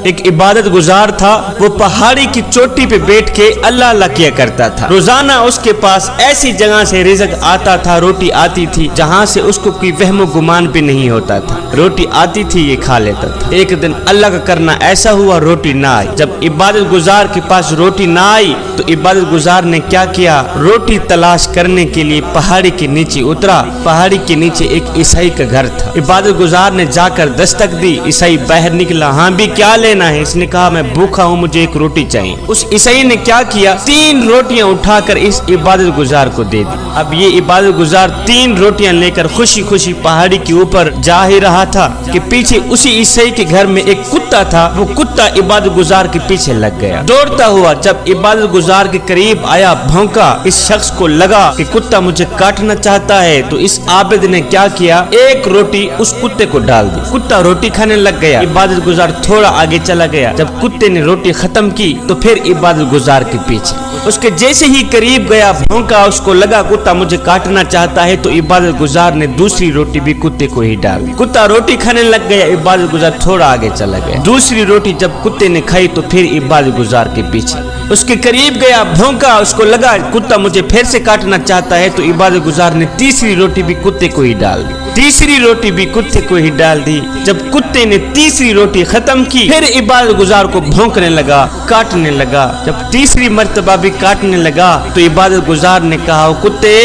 ایک عبادت گزار تھا، وہ پہاڑی کی چوٹی پہ بیٹھ کے اللہ اللہ کیا کرتا تھا۔ روزانہ اس کے پاس ایسی جگہ سے رزق آتا تھا، روٹی آتی تھی جہاں سے اس کو کوئی وہم و گمان بھی نہیں ہوتا تھا۔ روٹی آتی تھی، یہ کھا لیتا تھا۔ ایک دن اللہ کا کرنا ایسا ہوا، روٹی نہ آئی۔ جب عبادت گزار کے پاس روٹی نہ آئی تو عبادت گزار نے کیا کیا، روٹی تلاش کرنے کے لیے پہاڑی کے نیچے اترا۔ پہاڑی کے نیچے ایک عیسائی کا گھر تھا۔ عبادت گزار نے جا کر دستک دی، عیسائی باہر نکلا۔ ہاں بھی کیا لینا ہے؟ اس نے کہا میں بھوکا ہوں، مجھے ایک روٹی چاہیے۔ اس عیسائی نے کیا کیا، 3 روٹیاں اٹھا کر اس عبادت گزار کو دے دی۔ اب یہ عبادت گزار 3 روٹیاں لے کر خوشی خوشی پہاڑی کے اوپر جا ہی رہا تھا کہ پیچھے اسی عیسائی کے گھر میں ایک کتا تھا۔ وہ کتا عبادت گزار کے پیچھے لگ گیا، دوڑتا ہوا جب عبادت گزار کے قریب آیا، بھونکا۔ اس شخص کو لگا کہ کتا مجھے کاٹنا چاہتا ہے، تو اس عابد نے کیا کیا، ایک روٹی اس کتے کو ڈال دی۔ کتا روٹی کھانے لگ گیا۔ عبادت گزار تھوڑا آگے چلا گیا۔ جب کتے نے روٹی ختم کی تو پھر عبادت گزار کے پیچھے، اس کے جیسے ہی قریب گیا، بھونکا، اس کو لگا کتا مجھے کاٹنا چاہتا ہے، تو عبادت گزار نے دوسری روٹی بھی کتے کو ہی ڈال دی۔ کتا روٹی کھانے لگ گیا، عبادت گزار تھوڑا آگے چلا گیا۔ دوسری روٹی جب کتے نے کھائی تو پھر عبادت گزار کے پیچھے، اس کے قریب گیا، بھونکا، اس کو لگا کتا مجھے پھر سے کاٹنا چاہتا ہے، تو عبادت گزار نے تیسری روٹی بھی کتے کو ہی ڈال دی۔ تیسری روٹی بھی کتے کو ہی ڈال دی۔ جب کتے نے تیسری روٹی ختم کی، پھر عبادت گزار کو بھونکنے لگا، کاٹنے لگا۔ جب تیسری مرتبہ بھی کاٹنے لگا تو عبادت گزار نے کہا، کتے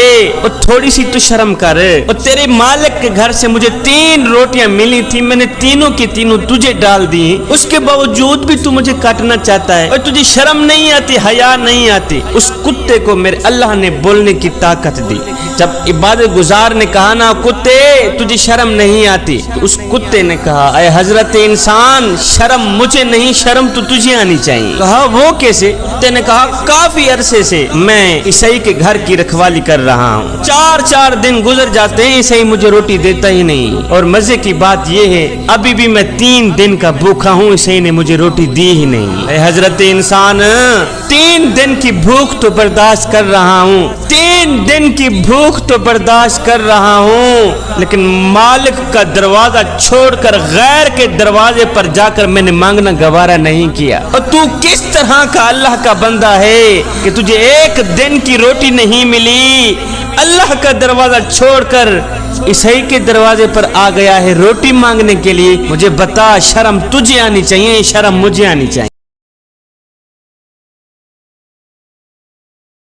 اور تھوڑی سی تو شرم کر، اور تیرے مالک کے گھر سے مجھے 3 روٹیاں ملی تھی، میں نے تینوں کی تینوں تجھے ڈال دی، اس کے باوجود بھی تو مجھے کاٹنا چاہتا ہے، اور تجھے شرم نہیں آتی، حیا نہیں آتی۔ اس کتے کو میرے اللہ نے بولنے کی طاقت دی۔ جب عبادت گزار نے کہا نا، کتے تجھے شرم نہیں آتی، تو اس کتے نے کہا، اے حضرت انسان، شرم مجھے نہیں، شرم تو تجھے آنی چاہیے۔ کہا وہ کیسے؟ کتے نے کہا کافی عرصے سے میں عیسائی کے گھر کی رکھوالی کر رہا ہوں، 4 دن گزر جاتے ہیں، عیسائی مجھے روٹی دیتا ہی نہیں، اور مزے کی بات یہ ہے ابھی بھی میں 3 دن کا بھوکا ہوں، عیسائی نے مجھے روٹی دی ہی نہیں۔ اے حضرت انسان، 3 دن کی بھوک تو برداشت کر رہا ہوں، 3 دن کی بھوک تو برداشت کر رہا ہوں، لیکن مالک کا دروازہ چھوڑ کر غیر کے دروازے پر جا کر میں نے مانگنا گوارا نہیں کیا۔ اور تو کس طرح کا اللہ کا بندہ ہے کہ تجھے 1 دن کی روٹی نہیں ملی، اللہ کا دروازہ چھوڑ کر عیسائی کے دروازے پر آ گیا ہے روٹی مانگنے کے لیے؟ مجھے بتا، شرم تجھے آنی چاہیے، شرم مجھے آنی چاہیے۔